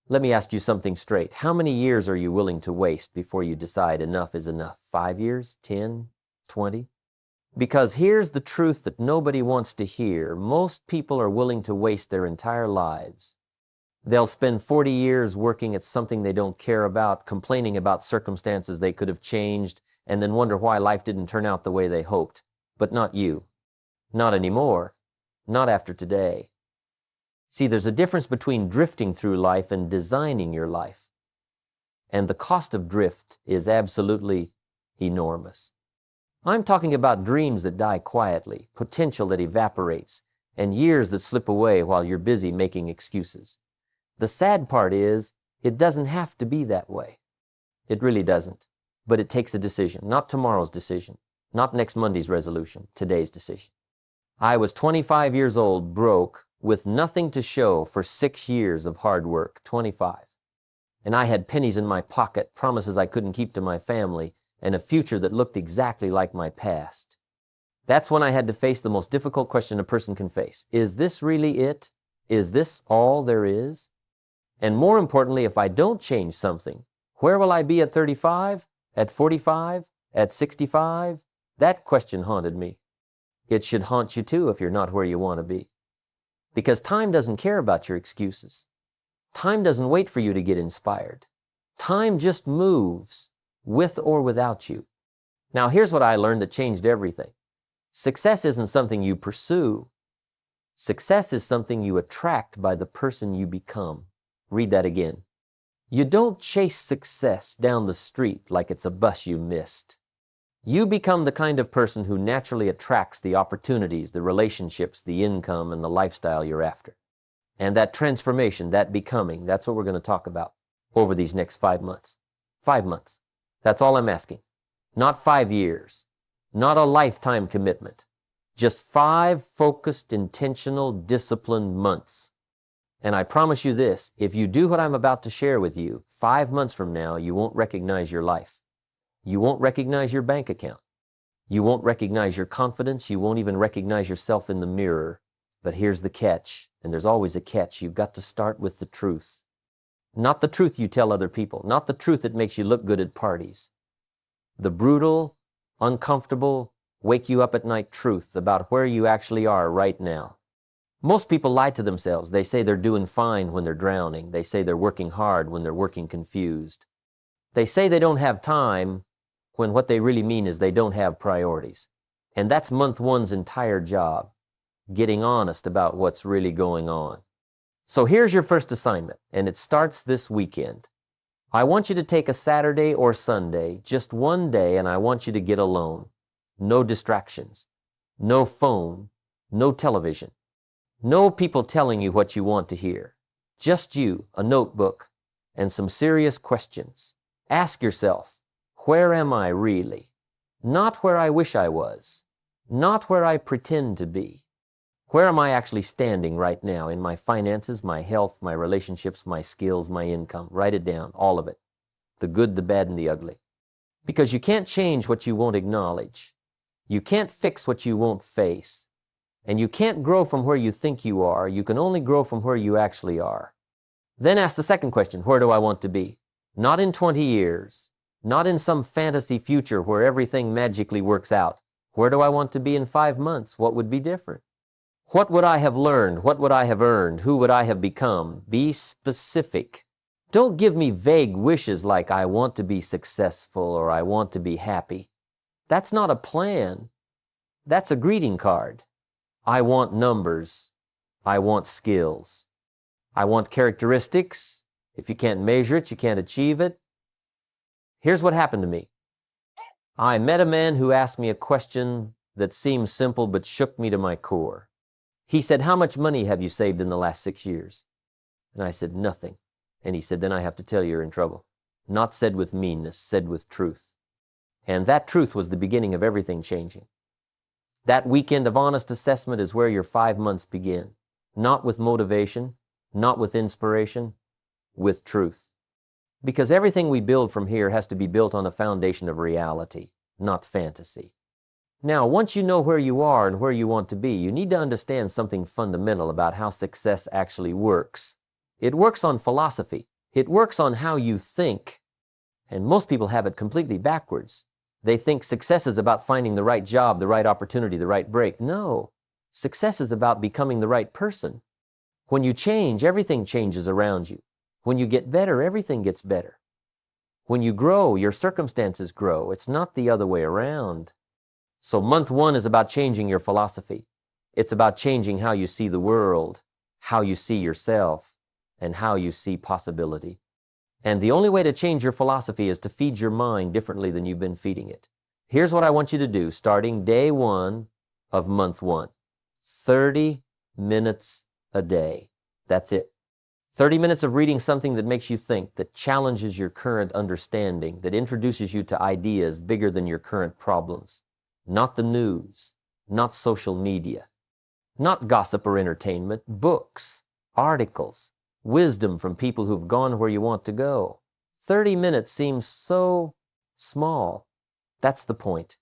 Let me ask you something straight. How many years are you willing to waste before you decide enough is enough? 5 years? 10? 20? Because here's the truth that nobody wants to hear. Most people are willing to waste their entire lives. They'll spend 40 years working at something they don't care about, complaining about circumstances they could have changed, and then wonder why life didn't turn out the way they hoped. But not you. Not anymore. Not after today. See, there's a difference between drifting through life and designing your life. And the cost of drift is absolutely enormous. I'm talking about dreams that die quietly, potential that evaporates, and years that slip away while you're busy making excuses. The sad part is, it doesn't have to be that way. It really doesn't. But it takes a decision, not tomorrow's decision, not next Monday's resolution, today's decision. I was 25 years old, broke, with nothing to show for 6 years of hard work, 25. And I had pennies in my pocket, promises I couldn't keep to my family, and a future that looked exactly like my past. That's when I had to face the most difficult question a person can face. Is this really it? Is this all there is? And more importantly, if I don't change something, where will I be at 35? At 45? At 65? That question haunted me. It should haunt you too if you're not where you want to be. Because time doesn't care about your excuses. Time doesn't wait for you to get inspired. Time just moves, with or without you. Now here's what I learned that changed everything. Success isn't something you pursue. Success is something you attract by the person you become. Read that again. You don't chase success down the street like it's a bus you missed. You become the kind of person who naturally attracts the opportunities, the relationships, the income, and the lifestyle you're after. And that transformation, that becoming, that's what we're going to talk about over these next 5 months. 5 months. That's all I'm asking. Not 5 years. Not a lifetime commitment. Just 5 focused, intentional, disciplined months. And I promise you this, if you do what I'm about to share with you, 5 months from now, you won't recognize your life. You won't recognize your bank account. You won't recognize your confidence. You won't even recognize yourself in the mirror. But here's the catch, and there's always a catch. You've got to start with the truth. Not the truth you tell other people, not the truth that makes you look good at parties. The brutal, uncomfortable, wake you up at night truth about where you actually are right now. Most people lie to themselves. They say they're doing fine when they're drowning. They say they're working hard when they're working confused. They say they don't have time when what they really mean is they don't have priorities. And that's month one's entire job, getting honest about what's really going on. So here's your first assignment, and it starts this weekend. I want you to take a Saturday or Sunday, just one day, and I want you to get alone. No distractions, no phone, no television, no people telling you what you want to hear. Just you, a notebook, and some serious questions. Ask yourself, where am I really? Not where I wish I was. Not where I pretend to be. Where am I actually standing right now in my finances, my health, my relationships, my skills, my income? Write it down, all of it. The good, the bad, and the ugly. Because you can't change what you won't acknowledge. You can't fix what you won't face. And you can't grow from where you think you are. You can only grow from where you actually are. Then ask the second question, where do I want to be? Not in 20 years. Not in some fantasy future where everything magically works out. Where do I want to be in 5 months? What would be different? What would I have learned? What would I have earned? Who would I have become? Be specific. Don't give me vague wishes like I want to be successful or I want to be happy. That's not a plan. That's a greeting card. I want numbers. I want skills. I want characteristics. If you can't measure it, you can't achieve it. Here's what happened to me. I met a man who asked me a question that seemed simple but shook me to my core. He said, how much money have you saved in the last 6 years? And I said, nothing. And he said, then I have to tell you you're in trouble. Not said with meanness, said with truth. And that truth was the beginning of everything changing. That weekend of honest assessment is where your 5 months begin. Not with motivation, not with inspiration, with truth. Because everything we build from here has to be built on a foundation of reality, not fantasy. Now, once you know where you are and where you want to be, you need to understand something fundamental about how success actually works. It works on philosophy. It works on how you think, and most people have it completely backwards. They think success is about finding the right job, the right opportunity, the right break. No, success is about becoming the right person. When you change, everything changes around you. When you get better, everything gets better. When you grow, your circumstances grow. It's not the other way around. So month one is about changing your philosophy. It's about changing how you see the world, how you see yourself, and how you see possibility. And the only way to change your philosophy is to feed your mind differently than you've been feeding it. Here's what I want you to do starting day one of month one. 30 minutes a day. That's it. 30 minutes of reading something that makes you think, that challenges your current understanding, that introduces you to ideas bigger than your current problems. Not the news, not social media, not gossip or entertainment, books, articles, wisdom from people who've gone where you want to go. 30 minutes seems so small. That's the point.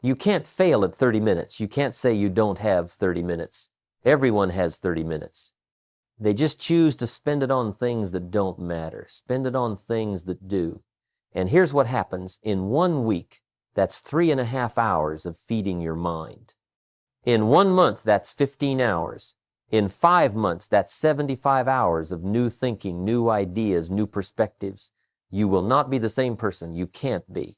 You can't fail at 30 minutes. You can't say you don't have 30 minutes. Everyone has 30 minutes. They just choose to spend it on things that don't matter. Spend it on things that do. And here's what happens. In 1 week, that's 3.5 hours of feeding your mind. In 1 month, that's 15 hours. In 5 months, that's 75 hours of new thinking, new ideas, new perspectives. You will not be the same person. You can't be.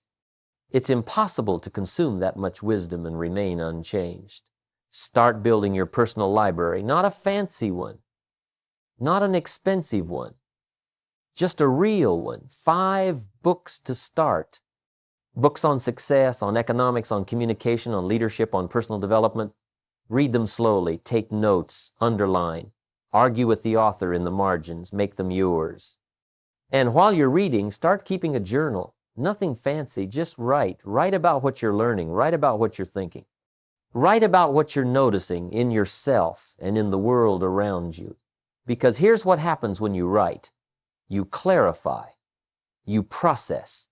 It's impossible to consume that much wisdom and remain unchanged. Start building your personal library, not a fancy one, not an expensive one, just a real one. 5 books to start. Books on success, on economics, on communication, on leadership, on personal development. Read them slowly, take notes, underline, argue with the author in the margins, make them yours. And while you're reading, start keeping a journal. Nothing fancy, just write. Write about what you're learning, write about what you're thinking. Write about what you're noticing in yourself and in the world around you. Because here's what happens when you write. You clarify, you process,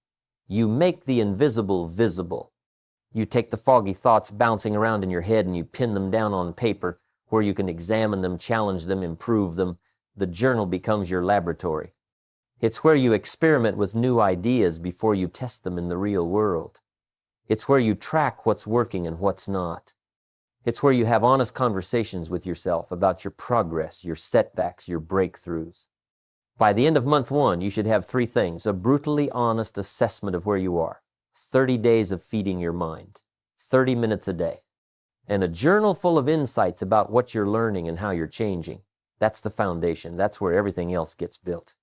you make the invisible visible. You take the foggy thoughts bouncing around in your head and you pin them down on paper where you can examine them, challenge them, improve them. The journal becomes your laboratory. It's where you experiment with new ideas before you test them in the real world. It's where you track what's working and what's not. It's where you have honest conversations with yourself about your progress, your setbacks, your breakthroughs. By the end of month one, you should have 3 things: a brutally honest assessment of where you are, 30 days of feeding your mind, 30 minutes a day, and a journal full of insights about what you're learning and how you're changing. That's the foundation. That's where everything else gets built.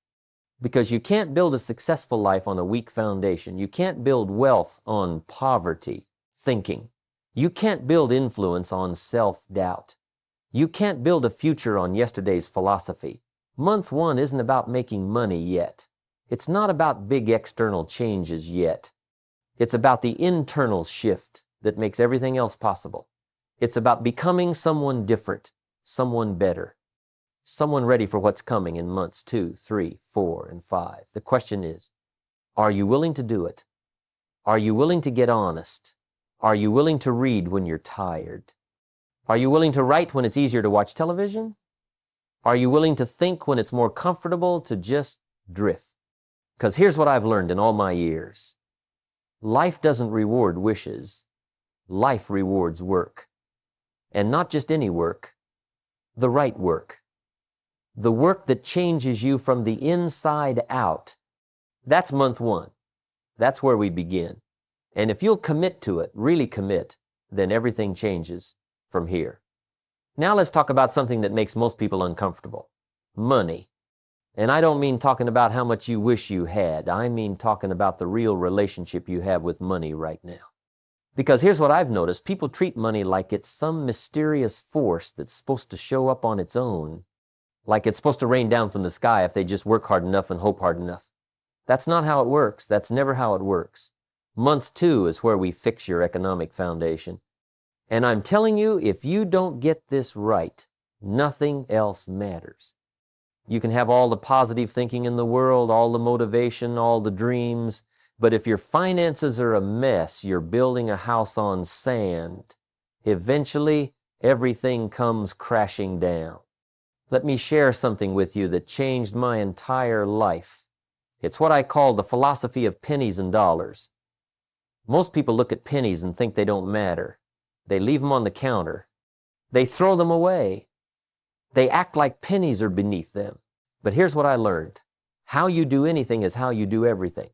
Because you can't build a successful life on a weak foundation. You can't build wealth on poverty thinking. You can't build influence on self-doubt. You can't build a future on yesterday's philosophy. Month one isn't about making money yet. It's not about big external changes yet. It's about the internal shift that makes everything else possible. It's about becoming someone different, someone better, someone ready for what's coming in months 2, 3, 4, and 5. The question is, are you willing to do it? Are you willing to get honest? Are you willing to read when you're tired? Are you willing to write when it's easier to watch television? Are you willing to think when it's more comfortable to just drift? Because here's what I've learned in all my years. Life doesn't reward wishes. Life rewards work. And not just any work, the right work. The work that changes you from the inside out. That's month one. That's where we begin. And if you'll commit to it, really commit, then everything changes from here. Now let's talk about something that makes most people uncomfortable. Money. And I don't mean talking about how much you wish you had. I mean talking about the real relationship you have with money right now. Because here's what I've noticed. People treat money like it's some mysterious force that's supposed to show up on its own. Like it's supposed to rain down from the sky if they just work hard enough and hope hard enough. That's not how it works. That's never how it works. Month 2 is where we fix your economic foundation. And I'm telling you, if you don't get this right, nothing else matters. You can have all the positive thinking in the world, all the motivation, all the dreams, but if your finances are a mess, you're building a house on sand, eventually everything comes crashing down. Let me share something with you that changed my entire life. It's what I call the philosophy of pennies and dollars. Most people look at pennies and think they don't matter. They leave them on the counter. They throw them away. They act like pennies are beneath them. But here's what I learned. How you do anything is how you do everything.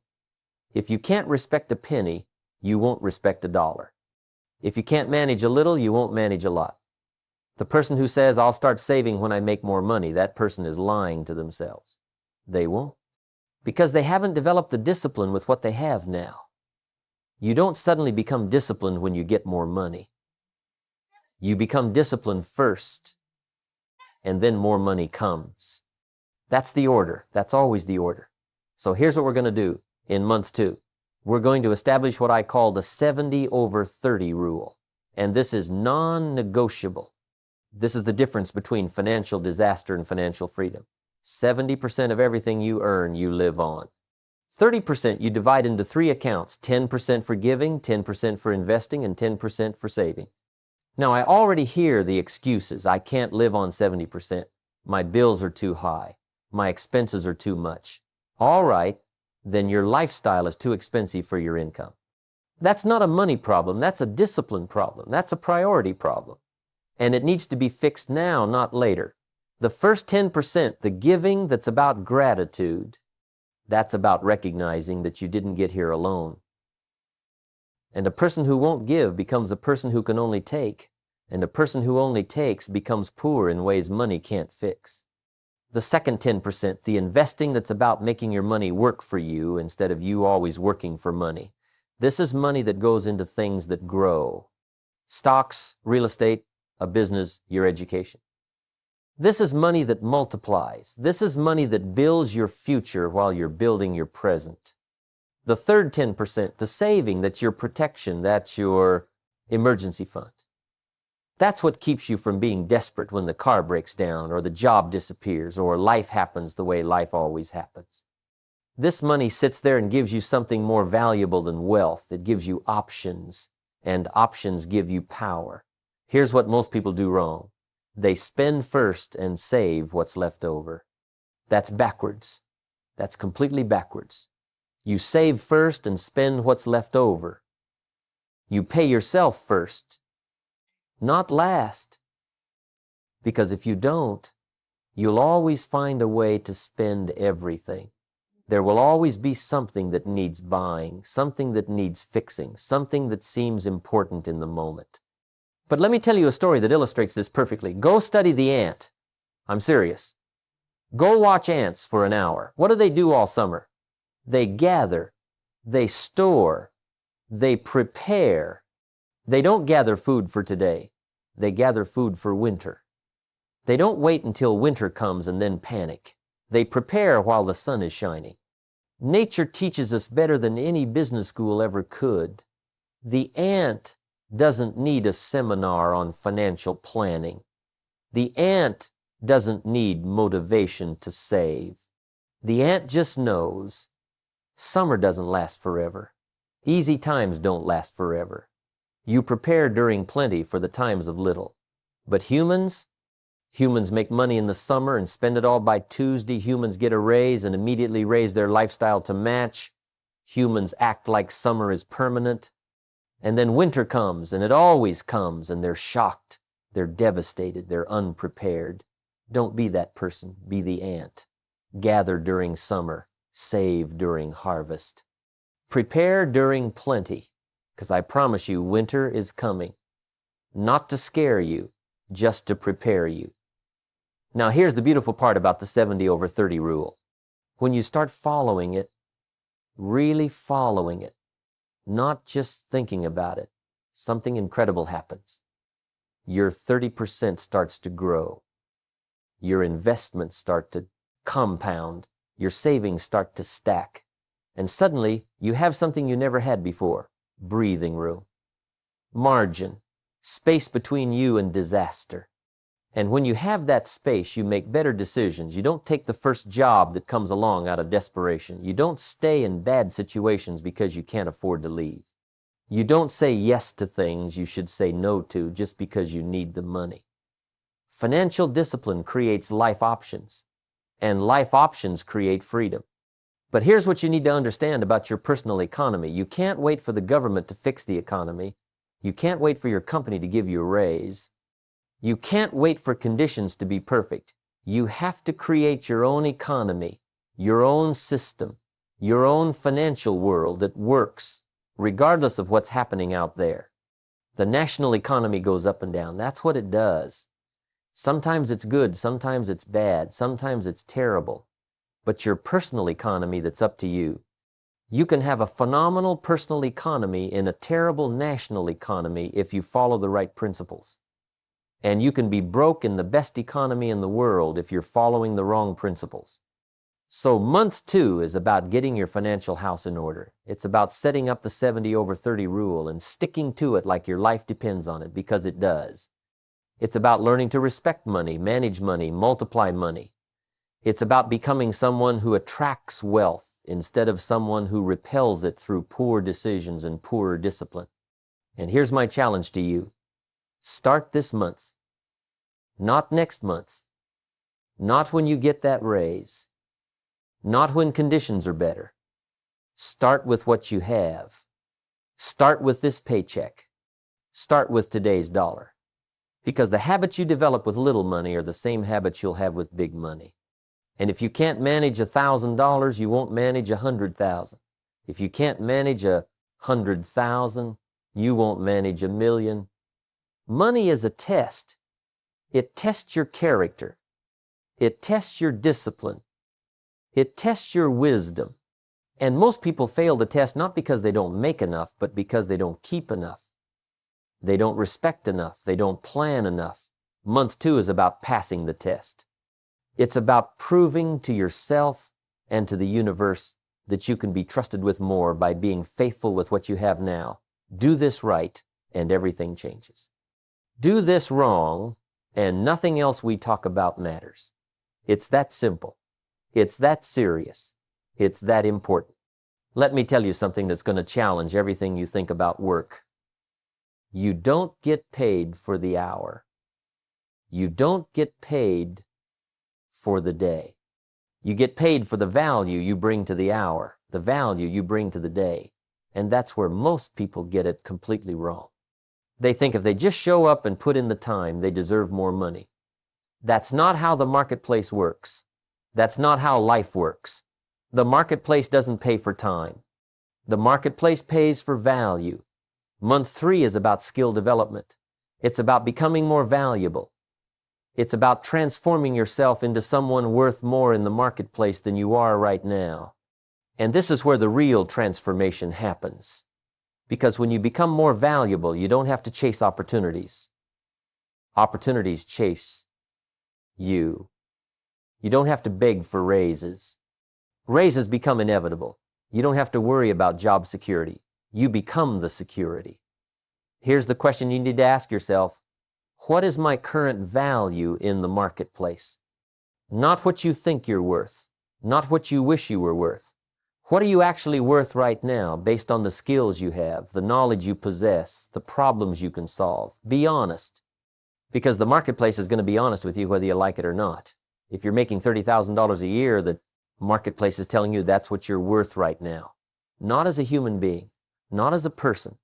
If you can't respect a penny, you won't respect a dollar. If you can't manage a little, you won't manage a lot. The person who says, I'll start saving when I make more money, that person is lying to themselves. They won't. Because they haven't developed the discipline with what they have now. You don't suddenly become disciplined when you get more money. You become disciplined first, and then more money comes. That's the order. That's always the order. So here's what we're going to do in month 2. We're going to establish what I call the 70/30 rule. And this is non-negotiable. This is the difference between financial disaster and financial freedom. 70% of everything you earn, you live on. 30% you divide into 3 accounts, 10% for giving, 10% for investing, and 10% for saving. Now, I already hear the excuses. I can't live on 70%. My bills are too high. My expenses are too much. All right, then your lifestyle is too expensive for your income. That's not a money problem. That's a discipline problem. That's a priority problem. And it needs to be fixed now, not later. The first 10%, the giving that's about gratitude, that's about recognizing that you didn't get here alone. And a person who won't give becomes a person who can only take. And a person who only takes becomes poor in ways money can't fix. The second 10%, the investing that's about making your money work for you instead of you always working for money. This is money that goes into things that grow. Stocks, real estate, a business, your education. This is money that multiplies. This is money that builds your future while you're building your present. The third 10%, the saving, that's your protection, that's your emergency fund. That's what keeps you from being desperate when the car breaks down or the job disappears or life happens the way life always happens. This money sits there and gives you something more valuable than wealth. It gives you options, and options give you power. Here's what most people do wrong. They spend first and save what's left over. That's backwards. That's completely backwards. You save first and spend what's left over. You pay yourself first, not last. Because if you don't, you'll always find a way to spend everything. There will always be something that needs buying, something that needs fixing, something that seems important in the moment. But let me tell you a story that illustrates this perfectly. Go study the ant. I'm serious. Go watch ants for an hour. What do they do all summer? They gather, they store, they prepare. They don't gather food for today. They gather food for winter. They don't wait until winter comes and then panic. They prepare while the sun is shining. Nature teaches us better than any business school ever could. The ant doesn't need a seminar on financial planning. The ant doesn't need motivation to save. The ant just knows summer doesn't last forever. Easy times don't last forever. You prepare during plenty for the times of little. But humans make money in the summer and spend it all by Tuesday. Humans get a raise and immediately raise their lifestyle to match. Humans act like summer is permanent. And then winter comes, and it always comes, and they're shocked, they're devastated, they're unprepared. Don't be that person, be the ant. Gather during summer, save during harvest. Prepare during plenty, because I promise you winter is coming. Not to scare you, just to prepare you. Now here's the beautiful part about the 70/30 rule. When you start following it, really following it, not just thinking about it, something incredible happens. Your 30% starts to grow. Your investments start to compound. Your savings start to stack. And suddenly, you have something you never had before. Breathing room. Margin. Space between you and disaster. And when you have that space, you make better decisions. You don't take the first job that comes along out of desperation. You don't stay in bad situations because you can't afford to leave. You don't say yes to things you should say no to just because you need the money. Financial discipline creates life options, and life options create freedom. But here's what you need to understand about your personal economy. You can't wait for the government to fix the economy. You can't wait for your company to give you a raise. You can't wait for conditions to be perfect. You have to create your own economy, your own system, your own financial world that works regardless of what's happening out there. The national economy goes up and down. That's what it does. Sometimes it's good, sometimes it's bad, sometimes it's terrible. But your personal economy, that's up to you. You can have a phenomenal personal economy in a terrible national economy if you follow the right principles. And you can be broke in the best economy in the world if you're following the wrong principles. So month 2 is about getting your financial house in order. It's about setting up the 70/30 rule and sticking to it like your life depends on it, because it does. It's about learning to respect money, manage money, multiply money. It's about becoming someone who attracts wealth instead of someone who repels it through poor decisions and poor discipline. And here's my challenge to you. Start this month. Not next month. Not when you get that raise. Not when conditions are better. Start with what you have. Start with this paycheck. Start with today's dollar. Because the habits you develop with little money are the same habits you'll have with big money. And if you can't manage $1,000, you won't manage 100,000. If you can't manage 100,000, you won't manage 1,000,000. Money is a test. It tests your character. It tests your discipline. It tests your wisdom. And most people fail the test not because they don't make enough, but because they don't keep enough. They don't respect enough. They don't plan enough. Month 2 is about passing the test. It's about proving to yourself and to the universe that you can be trusted with more by being faithful with what you have now. Do this right, and everything changes. Do this wrong, and nothing else we talk about matters. It's that simple. It's that serious. It's that important. Let me tell you something that's going to challenge everything you think about work. You don't get paid for the hour. You don't get paid for the day. You get paid for the value you bring to the hour, the value you bring to the day. And that's where most people get it completely wrong. They think if they just show up and put in the time, they deserve more money. That's not how the marketplace works. That's not how life works. The marketplace doesn't pay for time. The marketplace pays for value. Month 3 is about skill development. It's about becoming more valuable. It's about transforming yourself into someone worth more in the marketplace than you are right now. And this is where the real transformation happens. Because when you become more valuable, you don't have to chase opportunities. Opportunities chase you. You don't have to beg for raises. Raises become inevitable. You don't have to worry about job security. You become the security. Here's the question you need to ask yourself. What is my current value in the marketplace? Not what you think you're worth. Not what you wish you were worth. What are you actually worth right now based on the skills you have, the knowledge you possess, the problems you can solve? Be honest. Because the marketplace is going to be honest with you whether you like it or not. If you're making $30,000 a year, the marketplace is telling you that's what you're worth right now. Not as a human being, not as a person,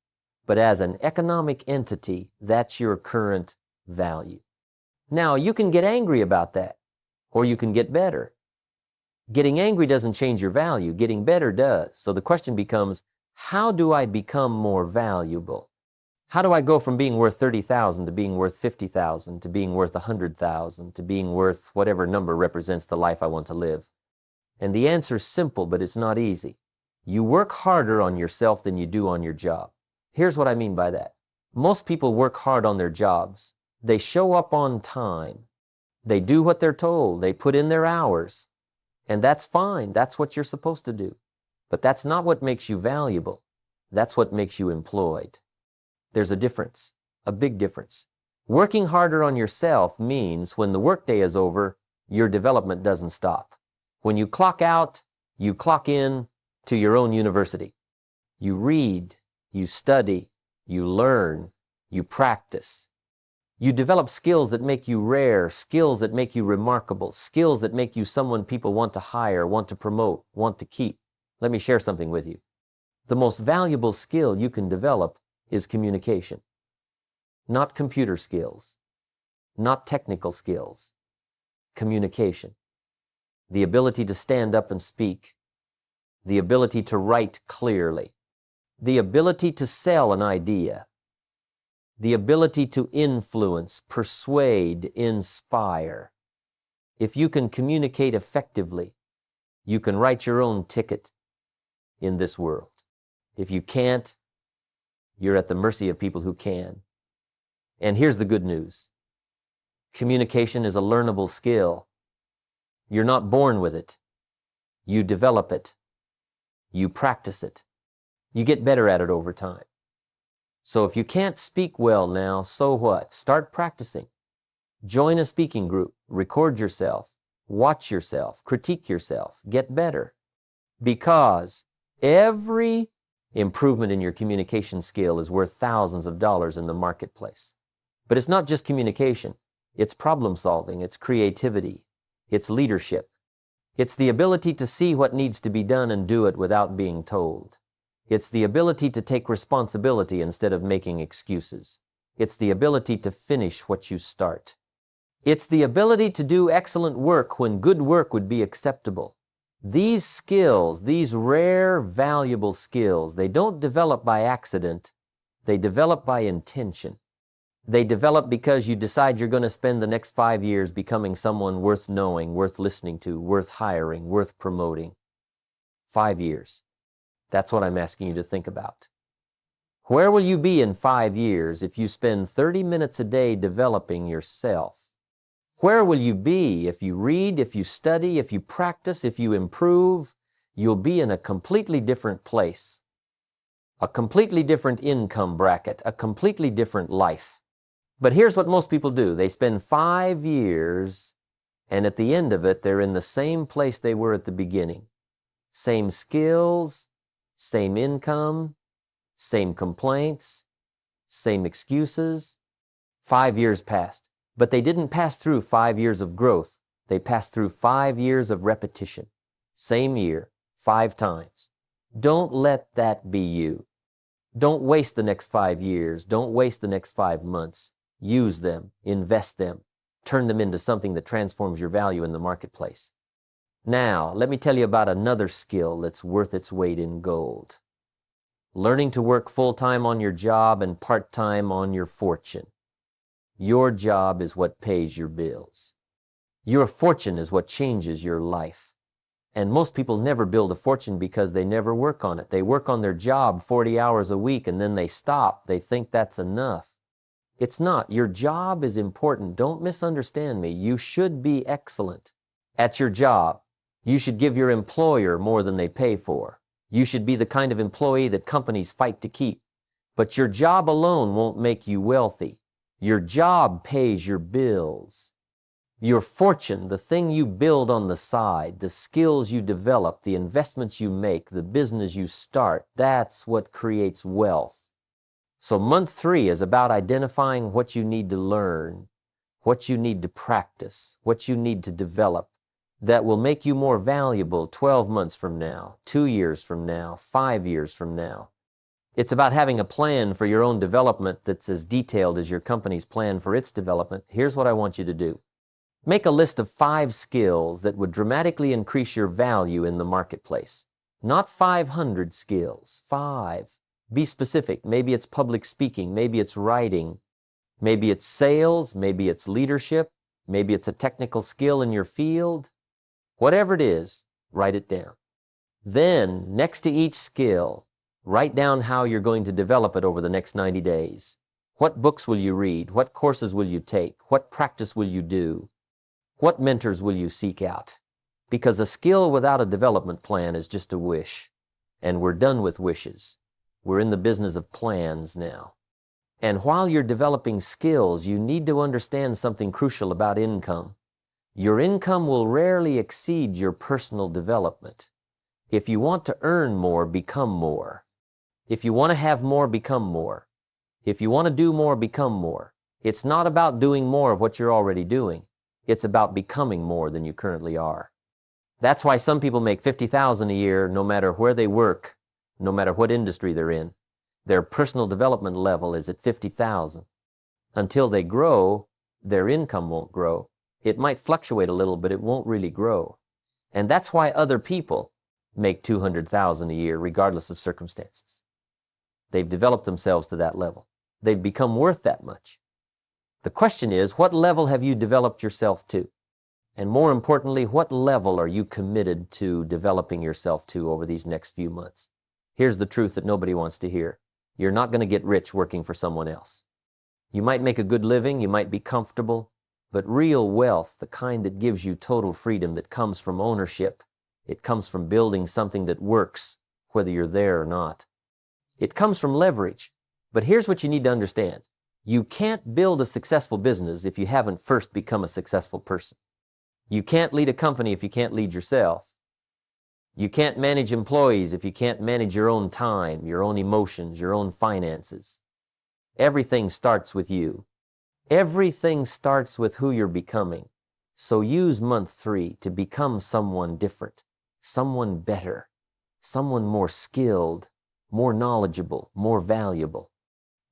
but as an economic entity, that's your current value. Now, you can get angry about that, or you can get better. Getting angry doesn't change your value. Getting better does. So the question becomes, how do I become more valuable? How do I go from being worth 30,000 to being worth 50,000 to being worth 100,000 to being worth whatever number represents the life I want to live? And the answer is simple, but it's not easy. You work harder on yourself than you do on your job. Here's what I mean by that. Most people work hard on their jobs. They show up on time. They do what they're told. They put in their hours. And that's fine. That's what you're supposed to do. But that's not what makes you valuable. That's what makes you employed. There's a difference, a big difference. Working harder on yourself means when the workday is over, your development doesn't stop. When you clock out, you clock in to your own university. You read, you study, you learn, you practice. You develop skills that make you rare, skills that make you remarkable, skills that make you someone people want to hire, want to promote, want to keep. Let me share something with you. The most valuable skill you can develop is communication. Not computer skills, not technical skills. Communication. The ability to stand up and speak. The ability to write clearly. The ability to sell an idea. The ability to influence, persuade, inspire. If you can communicate effectively, you can write your own ticket in this world. If you can't, you're at the mercy of people who can. And here's the good news. Communication is a learnable skill. You're not born with it. You develop it. You practice it. You get better at it over time. So if you can't speak well now, so what? Start practicing. Join a speaking group. Record yourself. Watch yourself. Critique yourself. Get better. Because every improvement in your communication skill is worth thousands of dollars in the marketplace. But it's not just communication. It's problem solving. It's creativity. It's leadership. It's the ability to see what needs to be done and do it without being told. It's the ability to take responsibility instead of making excuses. It's the ability to finish what you start. It's the ability to do excellent work when good work would be acceptable. These skills, these rare, valuable skills, they don't develop by accident. They develop by intention. They develop because you decide you're going to spend the next 5 years becoming someone worth knowing, worth listening to, worth hiring, worth promoting. 5 years. That's what I'm asking you to think about. Where will you be in 5 years if you spend 30 minutes a day developing yourself? Where will you be if you read, if you study, if you practice, if you improve? You'll be in a completely different place, a completely different income bracket, a completely different life. But here's what most people do. They spend 5 years, and at the end of it, they're in the same place they were at the beginning. Same skills, same income, same complaints, same excuses. 5 years passed. But they didn't pass through 5 years of growth. They passed through 5 years of repetition. Same year, 5 times. Don't let that be you. Don't waste the next 5 years. Don't waste the next 5 months. Use them, invest them, turn them into something that transforms your value in the marketplace. Now, let me tell you about another skill that's worth its weight in gold. Learning to work full-time on your job and part-time on your fortune. Your job is what pays your bills. Your fortune is what changes your life. And most people never build a fortune because they never work on it. They work on their job 40 hours a week and then they stop. They think that's enough. It's not. Your job is important. Don't misunderstand me. You should be excellent at your job. You should give your employer more than they pay for. You should be the kind of employee that companies fight to keep. But your job alone won't make you wealthy. Your job pays your bills. Your fortune, the thing you build on the side, the skills you develop, the investments you make, the business you start, that's what creates wealth. So month 3 is about identifying what you need to learn, what you need to practice, what you need to develop that will make you more valuable 12 months from now, 2 years from now, 5 years from now. It's about having a plan for your own development that's as detailed as your company's plan for its development. Here's what I want you to do. Make a list of 5 skills that would dramatically increase your value in the marketplace. Not 500 skills, 5. Be specific. Maybe it's public speaking. Maybe it's writing. Maybe it's sales. Maybe it's leadership. Maybe it's a technical skill in your field. Whatever it is, write it down. Then, next to each skill, write down how you're going to develop it over the next 90 days. What books will you read? What courses will you take? What practice will you do? What mentors will you seek out? Because a skill without a development plan is just a wish. And we're done with wishes. We're in the business of plans now. And while you're developing skills, you need to understand something crucial about income. Your income will rarely exceed your personal development. If you want to earn more, become more. If you want to have more, become more. If you want to do more, become more. It's not about doing more of what you're already doing. It's about becoming more than you currently are. That's why some people make $50,000 a year no matter where they work, no matter what industry they're in. Their personal development level is at 50,000. Until they grow, their income won't grow. It might fluctuate a little, but it won't really grow. And that's why other people make $200,000 a year regardless of circumstances. They've developed themselves to that level. They've become worth that much. The question is, what level have you developed yourself to? And more importantly, what level are you committed to developing yourself to over these next few months? Here's the truth that nobody wants to hear. You're not going to get rich working for someone else. You might make a good living, you might be comfortable, but real wealth, the kind that gives you total freedom, that comes from ownership, it comes from building something that works, whether you're there or not. It comes from leverage. But here's what you need to understand. You can't build a successful business if you haven't first become a successful person. You can't lead a company if you can't lead yourself. You can't manage employees if you can't manage your own time, your own emotions, your own finances. Everything starts with you. Everything starts with who you're becoming. So use month 3 to become someone different, someone better, someone more skilled, more knowledgeable, more valuable.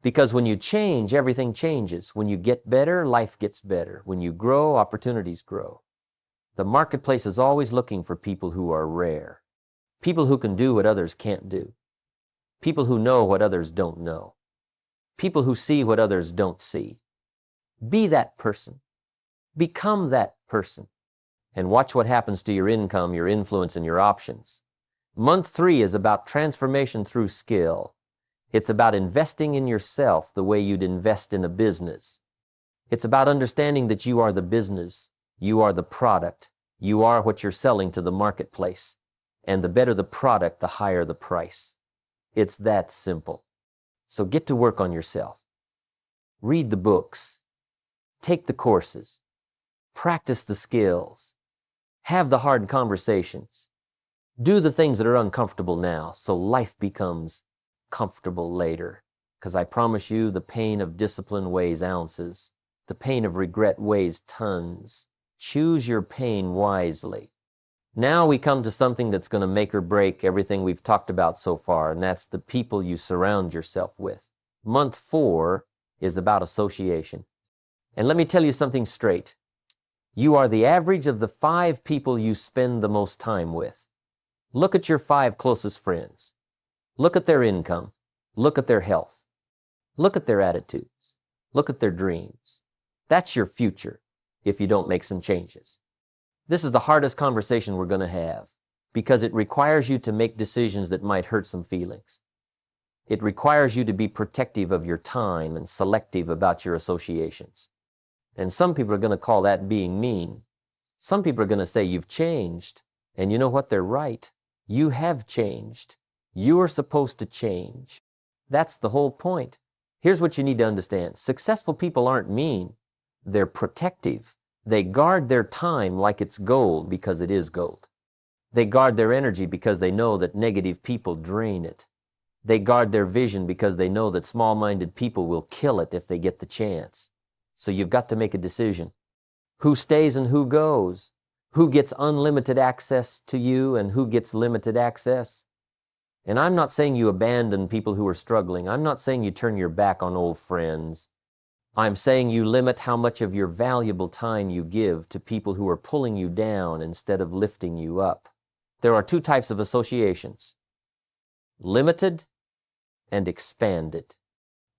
Because when you change, everything changes. When you get better, life gets better. When you grow, opportunities grow. The marketplace is always looking for people who are rare, people who can do what others can't do, people who know what others don't know, people who see what others don't see. Be that person. Become that person. And watch what happens to your income, your influence, and your options. Month 3 is about transformation through skill. It's about investing in yourself the way you'd invest in a business. It's about understanding that you are the business, you are the product, you are what you're selling to the marketplace. And the better the product, the higher the price. It's that simple. So get to work on yourself. Read the books. Take the courses. Practice the skills. Have the hard conversations. Do the things that are uncomfortable now so life becomes comfortable later. Because I promise you, the pain of discipline weighs ounces. The pain of regret weighs tons. Choose your pain wisely. Now we come to something that's going to make or break everything we've talked about so far, and that's the people you surround yourself with. Month 4 is about association. And let me tell you something straight. You are the average of the 5 people you spend the most time with. Look at your 5 closest friends. Look at their income. Look at their health. Look at their attitudes. Look at their dreams. That's your future if you don't make some changes. This is the hardest conversation we're going to have because it requires you to make decisions that might hurt some feelings. It requires you to be protective of your time and selective about your associations. And some people are going to call that being mean. Some people are going to say you've changed. And you know what? They're right. You have changed. You are supposed to change. That's the whole point. Here's what you need to understand. Successful people aren't mean. They're protective. They guard their time like it's gold because it is gold. They guard their energy because they know that negative people drain it. They guard their vision because they know that small-minded people will kill it if they get the chance. So you've got to make a decision. Who stays and who goes? Who gets unlimited access to you and who gets limited access? And I'm not saying you abandon people who are struggling. I'm not saying you turn your back on old friends. I'm saying you limit how much of your valuable time you give to people who are pulling you down instead of lifting you up. There are 2 types of associations: limited and expanded.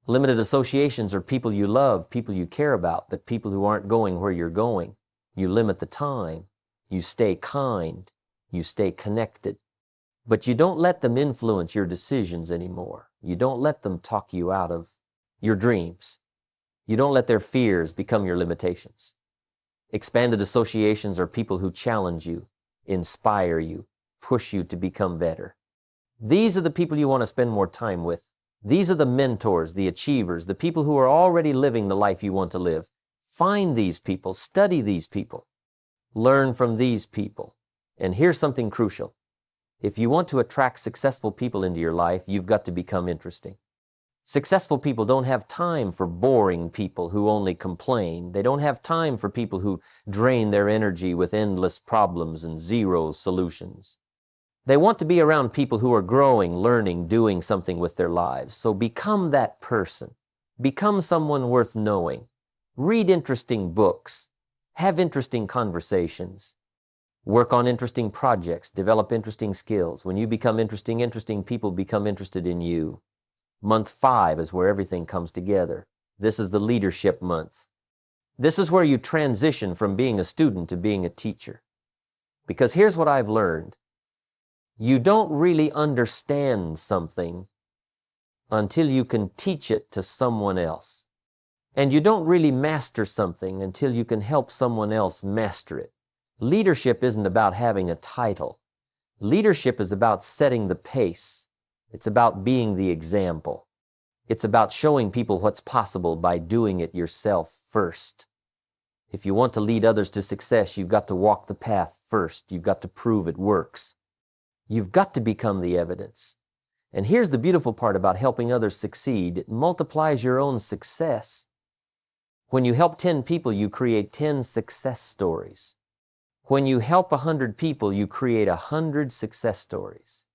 Limited associations are people you love, people you care about, but people who aren't going where you're going. You limit the time. You stay kind. You stay connected. But you don't let them influence your decisions anymore. You don't let them talk you out of your dreams. You don't let their fears become your limitations. Expanded associations are people who challenge you, inspire you, push you to become better. These are the people you want to spend more time with. These are the mentors, the achievers, the people who are already living the life you want to live. Find these people, study these people, learn from these people. And here's something crucial. If you want to attract successful people into your life, you've got to become interesting. Successful people don't have time for boring people who only complain. They don't have time for people who drain their energy with endless problems and zero solutions. They want to be around people who are growing, learning, doing something with their lives. So become that person. Become someone worth knowing. Read interesting books. Have interesting conversations. Work on interesting projects. Develop interesting skills. When you become interesting people become interested in you. Month 5 is where everything comes together. This is the leadership month. This is where you transition from being a student to being a teacher. Because here's what I've learned. You don't really understand something until you can teach it to someone else. And you don't really master something until you can help someone else master it. Leadership isn't about having a title. Leadership is about setting the pace. It's about being the example. It's about showing people what's possible by doing it yourself first. If you want to lead others to success, you've got to walk the path first. You've got to prove it works. You've got to become the evidence. And here's the beautiful part about helping others succeed. It multiplies your own success. When you help 10 people, you create 10 success stories. When you help 100 people, you create 100 success stories.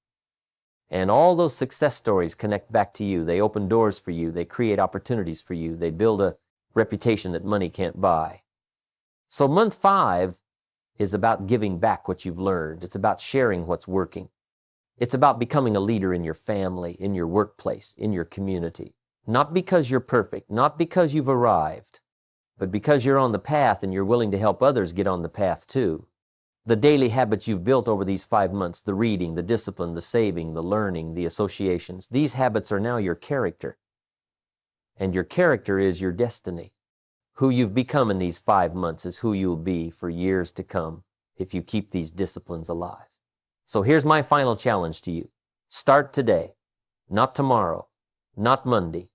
And all those success stories connect back to you. They open doors for you. They create opportunities for you. They build a reputation that money can't buy. So month 5 is about giving back what you've learned. It's about sharing what's working. It's about becoming a leader in your family, in your workplace, in your community. Not because you're perfect, not because you've arrived, but because you're on the path and you're willing to help others get on the path too. The daily habits you've built over these 5 months, the reading, the discipline, the saving, the learning, the associations, these habits are now your character. And your character is your destiny. Who you've become in these 5 months is who you'll be for years to come if you keep these disciplines alive. So here's my final challenge to you. Start today, not tomorrow, not Monday,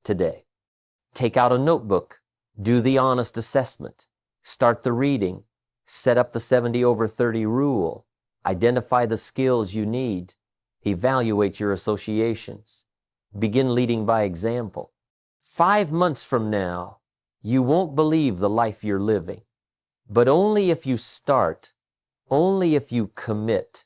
today. Take out a notebook, do the honest assessment, start the reading, set up the 70/30 rule, identify the skills you need, evaluate your associations, begin leading by example. 5 months from now, you won't believe the life you're living, but only if you start, only if you commit,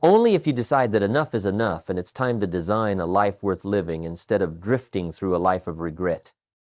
only if you decide that enough is enough and it's time to design a life worth living instead of drifting through a life of regret.